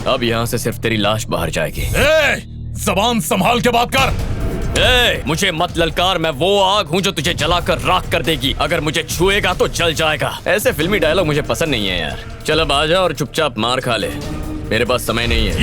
अब यहाँ से सिर्फ तेरी लाश बाहर जाएगी। ज़बान संभाल के बात कर। मुझे मत ललकार, मैं वो आग हूँ जो तुझे जलाकर राख कर देगी। अगर मुझे छुएगा तो जल जाएगा। ऐसे फिल्मी डायलॉग मुझे पसंद नहीं है यार। चल अब आ जा और चुपचाप मार खा ले, मेरे पास समय नहीं है।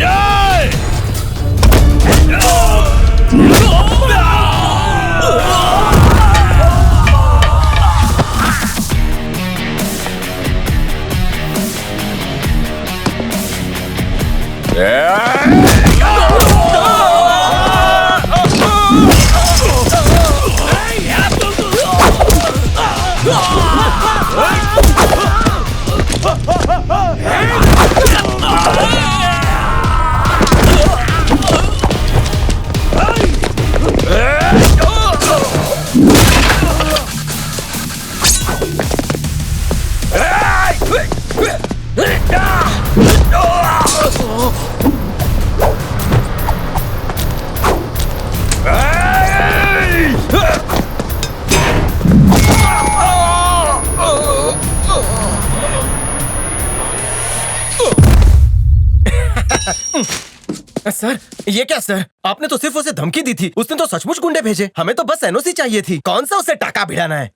सर, ये क्या सर? आपने तो सिर्फ उसे धमकी दी थी, उसने तो सचमुच गुंडे भेजे। हमें तो बस एनओसी चाहिए थी। कौन सा उसे टाका भिड़ाना है?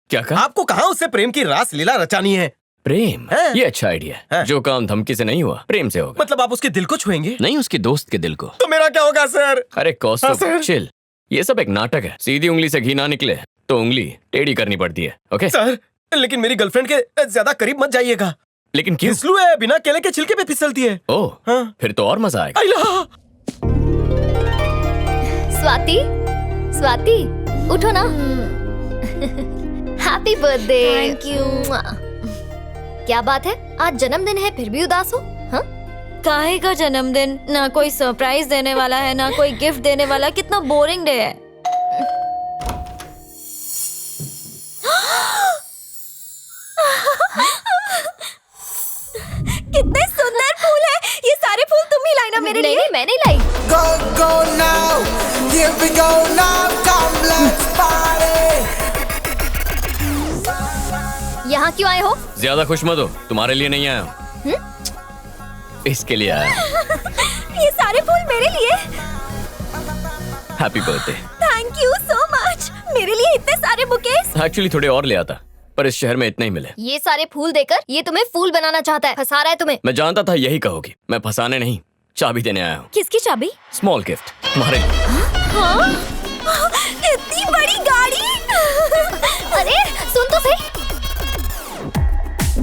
क्या कहा? आपको कहाँ उससे प्रेम की रास लीला रचानी है? प्रेम? ये अच्छा आइडिया है। जो काम धमकी से नहीं हुआ, प्रेम से होगा। मतलब आप उसके दिल को छुएंगे? नहीं, उसके दोस्त के दिल को। तो मेरा क्या होगा सर? अरे कौस्तुभ, चिल। ये सब एक नाटक है। सीधी उंगली से घी ना निकले तो उंगली टेढ़ी करनी पड़ती है। ओके सर, लेकिन मेरी गर्लफ्रेंड के ज्यादा करीब मत जाइएगा। लेकिन क्यों? फिसलू है, बिना केले के छिलके पे फिसलती है। ओह, हाँ? फिर तो और मजा आएगा। स्वाति, स्वाति, उठो ना। Happy birthday. Thank you. क्या बात है, आज जन्मदिन है फिर भी उदास हो? हाँ? काहे का जन्मदिन? ना कोई सरप्राइज देने वाला है, ना कोई गिफ्ट देने वाला। कितना बोरिंग डे है। कितने सुंदर फूल है। ये सारे फूल तुम ही लाई ना मेरे लिए? नहीं, मैं नहीं लाई। Go go now, here we go now, come let's party. यहाँ क्यों आए हो? ज्यादा खुश मत हो, तुम्हारे लिए नहीं आया हूँ, इसके लिए आया। ये सारे फूल मेरे लिए? Happy birthday. Thank you so much. मेरे लिए इतने सारे बुकेस? एक्चुअली थोड़े और ले आता, पर इस शहर में इतने ही मिले। ये सारे फूल देकर ये तुम्हें फूल बनाना चाहता है, फंसा रहा है तुम्हें। मैं जानता था यही कहोगी। मैं फंसाने नहीं, चाबी देने आया हूँ। किसकी चाबी? स्मॉल गिफ्ट तुम्हारे लिए। हाँ? इतनी बड़ी गाड़ी? अरे सुन तो सही,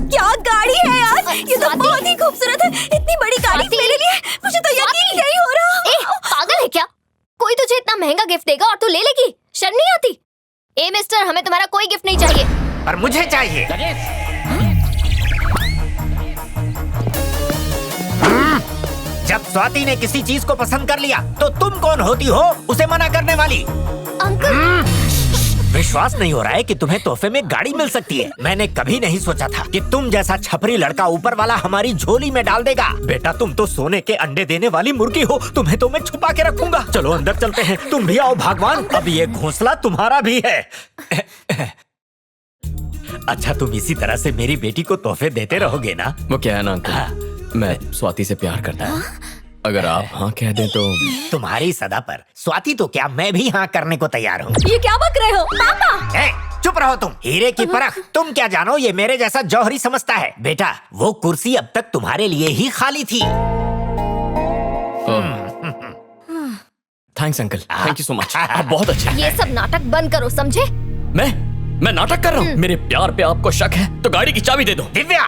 क्या गाड़ी है यार। ये तो बहुत ही खूबसूरत है। इतनी बड़ी गाड़ी मेरे लिए, मुझे तो यकीन नहीं हो रहा। पागल है क्या? कोई तुझे इतना महंगा गिफ्ट देगा और तू ले लेगी? शर्म नहीं आती? ए मिस्टर, हमें तुम्हारा कोई गिफ्ट नहीं चाहिए। पर मुझे चाहिए। जब स्वाति ने किसी चीज को पसंद कर लिया तो तुम कौन होती हो उसे मना करने वाली? अंकल, विश्वास नहीं हो रहा है कि तुम्हें तोहफे में गाड़ी मिल सकती है। मैंने कभी नहीं सोचा था कि तुम जैसा छपरी लड़का ऊपर वाला हमारी झोली में डाल देगा। बेटा, तुम तो सोने के अंडे देने वाली मुर्गी हो। तुम्हें तो मैं छुपा के रखूंगा। चलो अंदर चलते हैं। तुम भी आओ भगवान, अब ये घोंसला तुम्हारा भी है। अच्छा, तुम इसी तरह से मेरी बेटी को तोहफे देते रहोगे ना? वो क्या है ना अंकल, मैं स्वाति से प्यार करता हूँ। अगर आप हाँ कह दें तो। तुम्हारी सदा पर स्वाति तो क्या, मैं भी हाँ करने को तैयार हूँ। ये क्या बक रहे हो पापा? चुप रहो तुम। हीरे की परख तुम क्या जानो, ये मेरे जैसा जौहरी समझता है। बेटा, वो कुर्सी अब तक तुम्हारे लिए ही खाली थी। Thanks uncle, thank you so much, आप बहुत अच्छे। ये सब नाटक बंद करो, समझे? मैं नाटक कर रहा हूँ? मेरे प्यार पे आपको शक है तो गाड़ी की चाबी दे दो। दिव्या,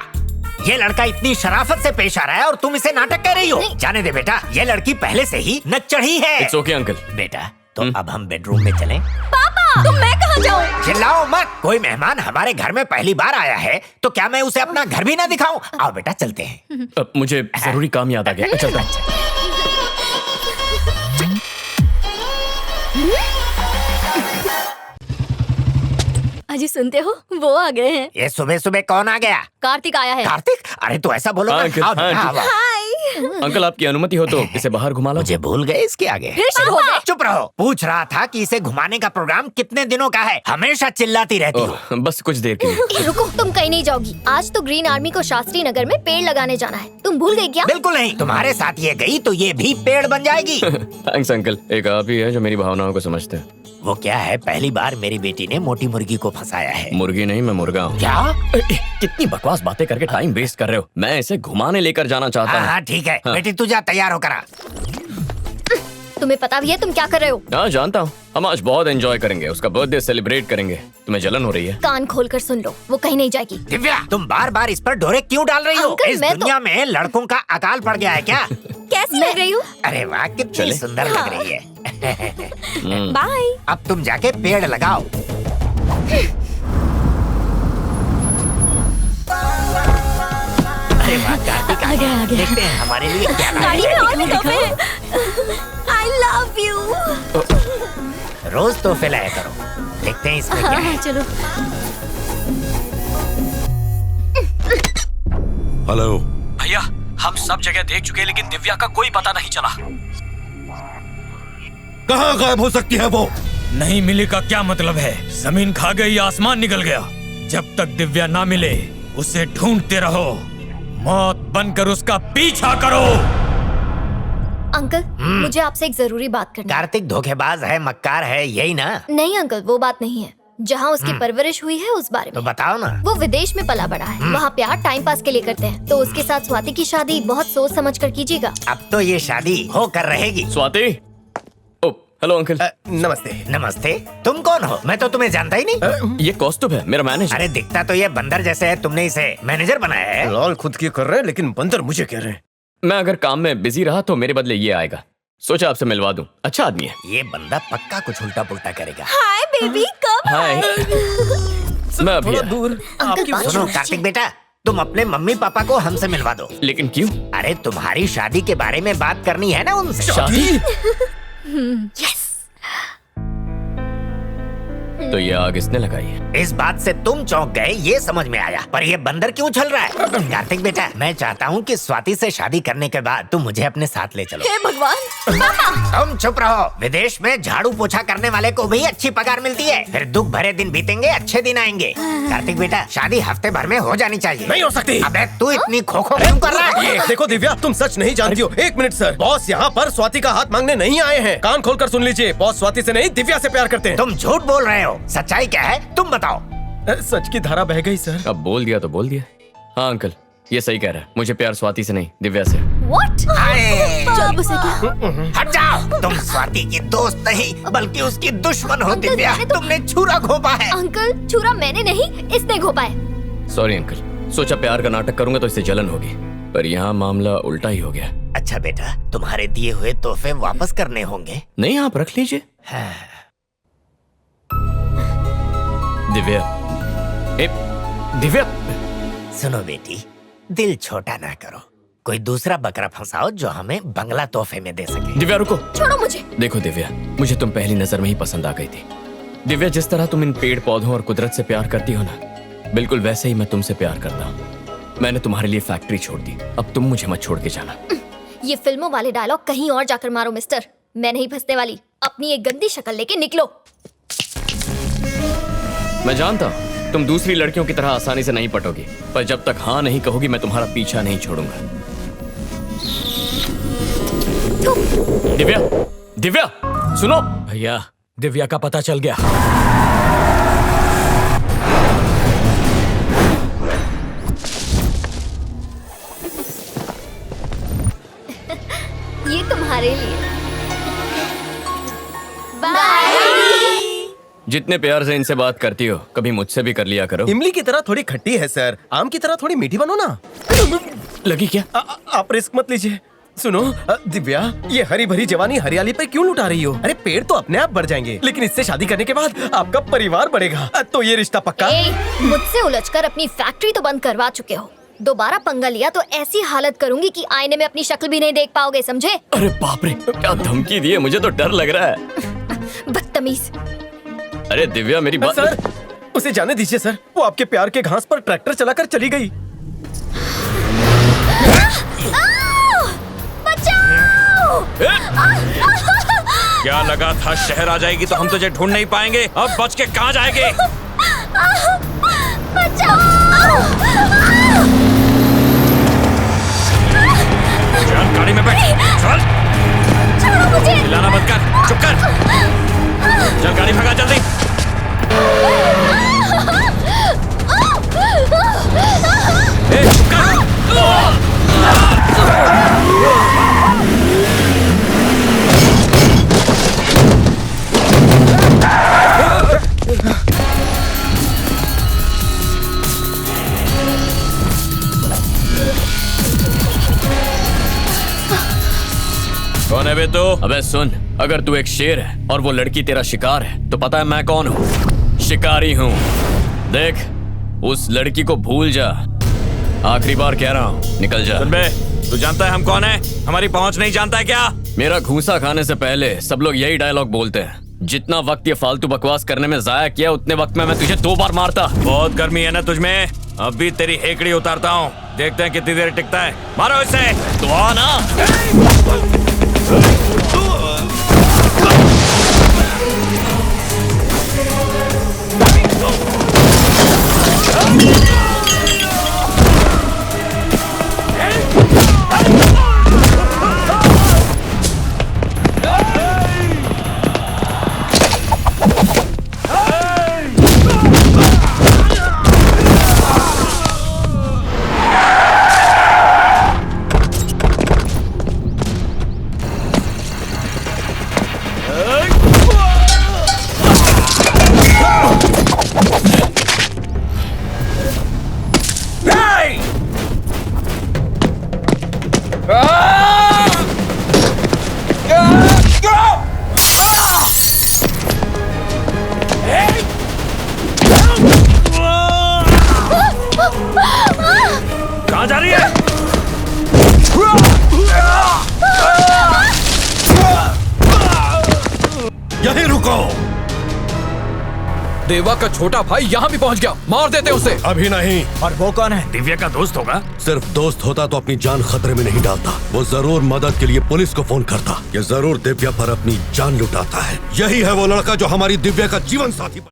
ये लड़का इतनी शराफत से पेश आ रहा है और तुम इसे नाटक कह रही हो। जाने दे बेटा, ये लड़की पहले से ही नच चढ़ी है। It's okay uncle. बेटा, तो अब हम बेडरूम में चलें? पापा, तो मैं कहाँ जाऊँ? चिल्लाओ मत। कोई मेहमान हमारे घर में पहली बार आया है तो क्या मैं उसे अपना घर भी ना दिखाऊं? आओ बेटा, चलते हैं। मुझे जरूरी काम याद आ गया, चलता हूं। अजी सुनते हो, वो आ गए हैं। ये सुबह सुबह कौन आ गया? कार्तिक आया है। कार्तिक? अरे तो ऐसा बोलो। हाय। अंकल आपकी अनुमति हो तो इसे बाहर घुमा लो। मुझे भूल गए इसके आगे। फिर शुरू हो गए। चुप रहो। पूछ रहा था कि इसे घुमाने का प्रोग्राम कितने दिनों का है? हमेशा चिल्लाती रहती हो। ओह, बस कुछ देर के लिए। रुको, तुम कहीं नहीं जाओगी। आज तो ग्रीन आर्मी को शास्त्री नगर में पेड़ लगाने जाना है। तुम भूल गई क्या? बिल्कुल नहीं। तुम्हारे साथ ये गई तो ये भी पेड़ बन जाएगी। थैंक्स अंकल, एक आप ही है जो मेरी भावनाओं को समझते हैं। वो क्या है, पहली बार मेरी बेटी ने मोटी मुर्गी को फंसाया है। मुर्गी नहीं, मैं मुर्गा हूँ। क्या? कितनी बकवास बातें करके टाइम वेस्ट कर रहे हो। मैं इसे घुमाने लेकर जाना चाहता हाँ हूँ। हाँ ठीक है। बेटी तू जा, तैयार होकर आ। तुम्हें पता भी है तुम क्या कर रहे हो? हाँ जानता हूँ। हम आज बहुत एंजॉय करेंगे, उसका बर्थडे सेलिब्रेट करेंगे। तुम्हें जलन हो रही है? कान खोल कर सुन लो, वो कहीं नहीं जाएगी। दिव्या, तुम बार बार इस पर डोरे क्यों डाल रही हो? अंकल, इस मैं तो- दुनिया में लड़कों का अकाल पड़ गया है क्या? कैसी लग रही हूँ? अरे वाह, कितनी चले? सुंदर लग रही है। बाय। अब तुम जाके पेड़ लगाओ। अरे वाह, कार्तिक आ गया। देखते हैं हमारे लिए क्या लाया गाड़ी है। में और भी तोहफे हैं। I love you। रोज तोहफे लाया करो। देखते हैं इसमें क्या है। चलो। हेलो। भैया, हम सब जगह देख चुके हैं लेकिन दिव्या का कोई पता नहीं चला। कहाँ गायब हो सकती है वो? नहीं मिली का क्या मतलब है? जमीन खा गई या आसमान निकल गया? जब तक दिव्या ना मिले उसे ढूंढते रहो। मौत बनकर उसका पीछा करो। अंकल, मुझे आपसे एक जरूरी बात करनी है। कार्तिक धोखेबाज है, मक्कार है, यही ना? नहीं अंकल, वो बात नहीं है। जहाँ उसकी परवरिश हुई है उस बारे तो में। बताओ ना। वो विदेश में पला बड़ा है। वहाँ प्यार टाइम पास के लिए करते हैं। तो उसके साथ स्वाति की शादी बहुत सोच समझ कर कीजिएगा। अब तो ये शादी होकर रहेगी। स्वाति। ओ हेलो अंकल। नमस्ते। नमस्ते। तुम कौन हो? मैं तो तुम्हें जानता ही नहीं। ये कौस्तुभ है, मेरा मैनेजर। अरे दिखता तो ये बंदर जैसे है, तुमने इसे मैनेजर बनाया है? लॉल खुद की कर रहे हैं लेकिन बंदर मुझे कह रहे हैं। मैं अगर काम में बिजी रहा तो मेरे बदले ये आएगा। सोचा आपसे मिलवा दूं। अच्छा आदमी है। ये बंदा पक्का कुछ उल्टा पुल्टा करेगा। हाय बेबी, कब? हाय। मैं अभी थोड़ा आया। दूर। आपकी बात सुनो कार्तिक बेटा, तुम अपने मम्मी पापा को हमसे मिलवा दो। लेकिन क्यों? अरे तुम्हारी शादी के बारे में बात करनी है ना उनसे। शादी? यस। तो ये आग इसने लगाई है। इस बात से तुम चौंक गए ये समझ में आया, पर ये बंदर क्यों चल रहा है? कार्तिक बेटा, मैं चाहता हूँ कि स्वाति से शादी करने के बाद तुम मुझे अपने साथ ले चलो। हे भगवान। तुम चुप रहो। विदेश में झाड़ू पोछा करने वाले को भी अच्छी पगार मिलती है। फिर दुख भरे दिन बीतेंगे, अच्छे दिन आएंगे। कार्तिक बेटा, शादी हफ्ते भर में हो जानी चाहिए। नहीं हो सकती। अबे तू इतनी खोखो क्यों कर रहा है? देखो दिव्या, तुम सच नहीं जानती हो। एक मिनट सर, बॉस यहाँ पर स्वाति का हाथ मांगने नहीं आए हैं। कान खोलकर सुन लीजिए, बॉस स्वाति से नहीं दिव्या से प्यार करते हैं। तुम झूठ बोल रहे हो। सच्चाई क्या है तुम बताओ। सच की धारा बह गई सर। अब बोल दिया तो बोल दिया। हाँ अंकल, ये सही कह रहा है। मुझे प्यार स्वाति से नहीं, दिव्या से। What? अरे, जब उसे क्या? हट जाओ। तुम स्वाति की दोस्त नहीं बल्कि उसकी दुश्मन हो। अंकल, दिव्या, मैंने तो- तुमने छुरा घोंपा है। अंकल, छुरा मैंने नहीं, इसने घोपा है। सॉरी अंकल, सोचा प्यार का नाटक करूंगा तो इससे जलन होगी, पर यहाँ मामला उल्टा ही हो गया। अच्छा बेटा, तुम्हारे दिए हुए तोहफे वापस करने होंगे। नहीं, आप रख लीजिए। दिव्या। ए, दिव्या। सुनो बेटी, दिल छोटा ना करो। कोई दूसरा बकरा फंसाओ जो हमें बंगला तोहफे में दे सके। दिव्या रुको। छोड़ो मुझे। देखो दिव्या, मुझे तुम पहली नजर में ही पसंद आ गई थी। दिव्या, जिस तरह तुम इन पेड़ पौधों और कुदरत से प्यार करती हो ना, बिल्कुल वैसे ही मैं तुमसे प्यार करता हूँ। मैंने तुम्हारे लिए फैक्ट्री छोड़ दी, अब तुम मुझे मत छोड़ के जाना। ये फिल्मों वाले डायलॉग कहीं और जाकर मारो मिस्टर। मैं नहीं फंसने वाली। अपनी एक गंदी शक्ल लेके निकलो। मैं जानता हूँ तुम दूसरी लड़कियों की तरह आसानी से नहीं पटोगी, पर जब तक हाँ नहीं कहोगी मैं तुम्हारा पीछा नहीं छोड़ूंगा। दिव्या, दिव्या, सुनो। भैया, दिव्या का पता चल गया। ये तुम्हारे लिए। बाय। जितने प्यार से इनसे बात करती हो, कभी मुझसे भी कर लिया करो। इमली की तरह थोड़ी खट्टी है सर, आम की तरह थोड़ी मीठी बनो ना। लगी क्या? आप रिस्क मत लीजिए। सुनो दिव्या, ये हरी भरी जवानी हरियाली पर क्यों लुटा रही हो? अरे पेड़ तो अपने आप बढ़ जाएंगे, लेकिन इससे शादी करने के बाद आपका परिवार बढ़ेगा। तो ये रिश्ता पक्का? मुझसे उलझकर अपनी फैक्ट्री तो बंद करवा चुके हो। दोबारा पंगा लिया तो ऐसी हालत करूंगी कि आईने में अपनी शक्ल भी नहीं देख पाओगे, समझे? अरे बाप रे, क्या धमकी दी है, मुझे तो डर लग रहा है। बदतमीज। अरे दिव्या, मेरी बात। सर, उसे जाने दीजिए सर, वो आपके प्यार के घास पर ट्रैक्टर चलाकर चली गई। क्या लगा था शहर आ जाएगी तो हम तुझे ढूंढ नहीं पाएंगे? अब बच के कहाँ जाएंगे? चल गाड़ी में बैठ। चल। छोड़ो मुझे। चिल्लाना बंद कर। चुप कर। चल गाड़ी भगा जल्दी। ए, चुप कर। कौन है बे तू? अबे सुन, अगर तू एक शेर है और वो लड़की तेरा शिकार है तो पता है मैं कौन हूँ? शिकारी हूँ। देख, उस लड़की को भूल जा। आखिरी बार कह रहा हूँ, निकल जा। सुन बे, तू जानता है हम कौन है? हमारी पहुंच नहीं जानता है क्या? मेरा घूंसा खाने से पहले सब लोग यही डायलॉग बोलते हैं। जितना वक्त ये फालतू बकवास करने में जाया किया उतने वक्त में मैं तुझे 2 बार मारता। बहुत गर्मी है ना तुझमें? अभी तेरी हेकड़ी उतारता हूँ, देखते हैं कितनी देर टिकता है। मारो इसे। तो आ ना। कहाँ जा रही है? यहीं रुको। देवा का छोटा भाई यहाँ भी पहुँच गया, मार देते उसे। अभी नहीं। और वो कौन है? दिव्या का दोस्त होगा। सिर्फ दोस्त होता तो अपनी जान खतरे में नहीं डालता। वो जरूर मदद के लिए पुलिस को फोन करता। ये जरूर दिव्या पर अपनी जान लुटाता है। यही है वो लड़का जो हमारी दिव्या का जीवन साथी